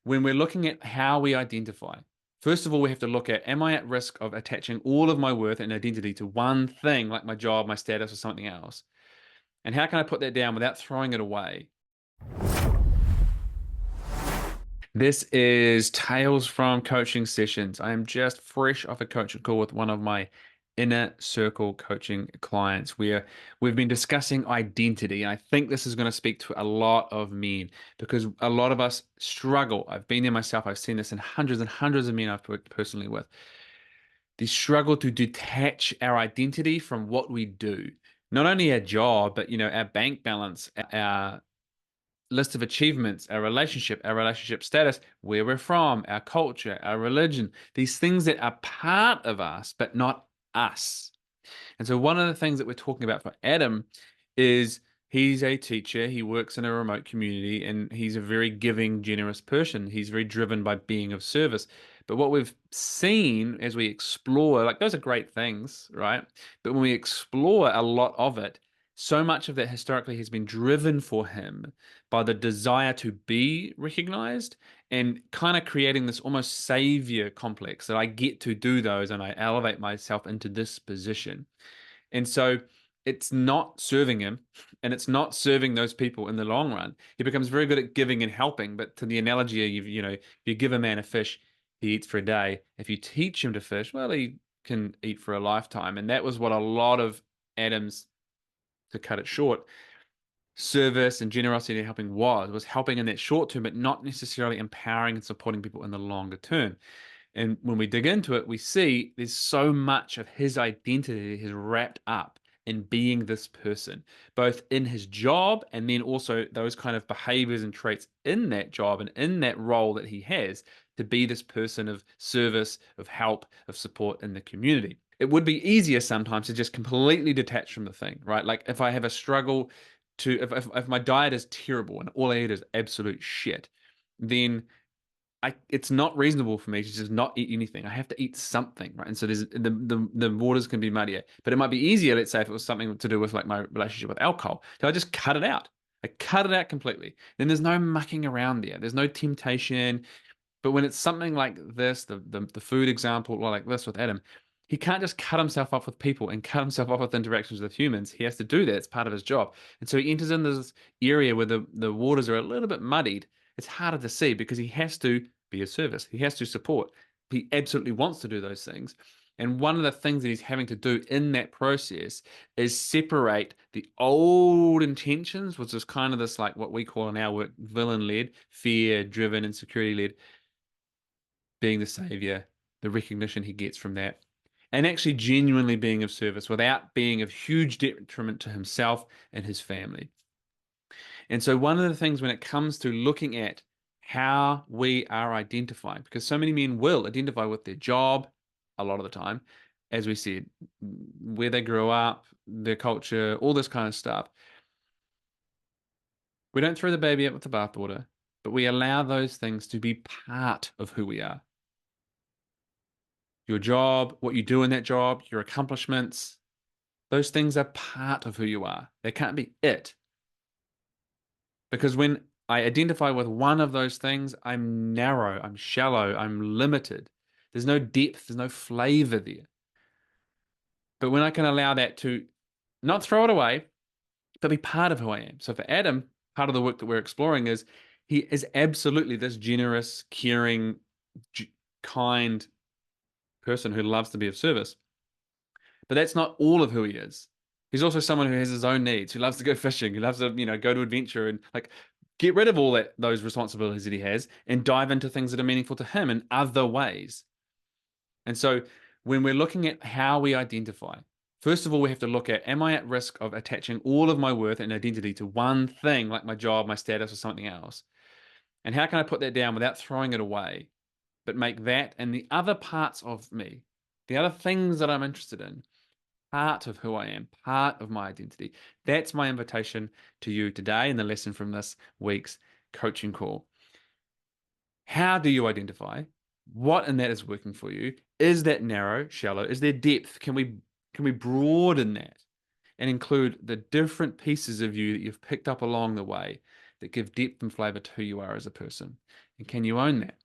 when we're looking at how we identify, first of all, we have to look at, am I at risk of attaching all of my worth and identity to one thing, like my job, my status, or something else? And how can I put that down without throwing it away? This is Tales from Coaching Sessions. I am just fresh off a coaching call with one of my inner circle coaching clients where we've been discussing identity. And I think this is going to speak to a lot of men because a lot of us struggle. I've been there myself. I've seen this in hundreds and hundreds of men I've worked personally with. They struggle to detach our identity from what we do. Not only our job, but our bank balance, our list of achievements, our relationship status, where we're from, our culture, our religion, these things that are part of us, but not us. And so, one of the things that we're talking about for Adam is he's a teacher, he works in a remote community, and he's a very giving, generous person. He's very driven by being of service. But what we've seen as we explore, like those are great things, right? But when we explore a lot of it, so much of that historically has been driven for him by the desire to be recognized and kind of creating this almost savior complex that I get to do those and I elevate myself into this position. And so it's not serving him and it's not serving those people in the long run. He becomes very good at giving and helping. But to the analogy, if you give a man a fish, he eats for a day. If you teach him to fish, well, he can eat for a lifetime. And that was what a lot of Adam's, to cut it short, service and generosity and helping was helping in that short term, but not necessarily empowering and supporting people in the longer term. And when we dig into it, we see there's so much of his identity is wrapped up in being this person, both in his job and then also those kind of behaviors and traits in that job and in that role that he has to be this person of service, of help, of support in the community. It would be easier sometimes to just completely detach from the thing, right? Like if I have a struggle if my diet is terrible and all I eat is absolute shit, then it's not reasonable for me to just not eat anything. I have to eat something, right? And so the waters can be muddier. But it might be easier, let's say, if it was something to do with like my relationship with alcohol. So I just cut it out. I cut it out completely. Then there's no mucking around there. There's no temptation. But when it's something like this, the food example, or like this with Adam, he can't just cut himself off with people and cut himself off with interactions with humans. He has to do that. It's part of his job. And so he enters in this area where the waters are a little bit muddied. It's harder to see because he has to be of service. He has to support. He absolutely wants to do those things. And one of the things that he's having to do in that process is separate the old intentions, which is kind of this like what we call in our work villain led, fear driven, insecurity led, being the savior, the recognition he gets from that, and actually genuinely being of service without being of huge detriment to himself and his family. And so, one of the things when it comes to looking at how we are identifying, because so many men will identify with their job a lot of the time, as we said, where they grew up, their culture, all this kind of stuff. We don't throw the baby out with the bathwater, but we allow those things to be part of who we are. Your job, what you do in that job, your accomplishments, those things are part of who you are. They can't be it. Because when I identify with one of those things, I'm narrow, I'm shallow, I'm limited. There's no depth, there's no flavor there. But when I can allow that to not throw it away, but be part of who I am. So for Adam, part of the work that we're exploring is he is absolutely this generous, caring, kind person who loves to be of service. But that's not all of who he is. He's also someone who has his own needs, who loves to go fishing, who loves to, go to adventure and like get rid of all those responsibilities that he has and dive into things that are meaningful to him in other ways. And so when we're looking at how we identify, first of all, we have to look at, am I at risk of attaching all of my worth and identity to one thing, like my job, my status, or something else? And how can I put that down without throwing it away, but make that and the other parts of me, the other things that I'm interested in, part of who I am, part of my identity. That's my invitation to you today in the lesson from this week's coaching call. How do you identify? What in that is working for you? Is that narrow, shallow? Is there depth? Can we broaden that and include the different pieces of you that you've picked up along the way that give depth and flavor to who you are as a person? Can you own that?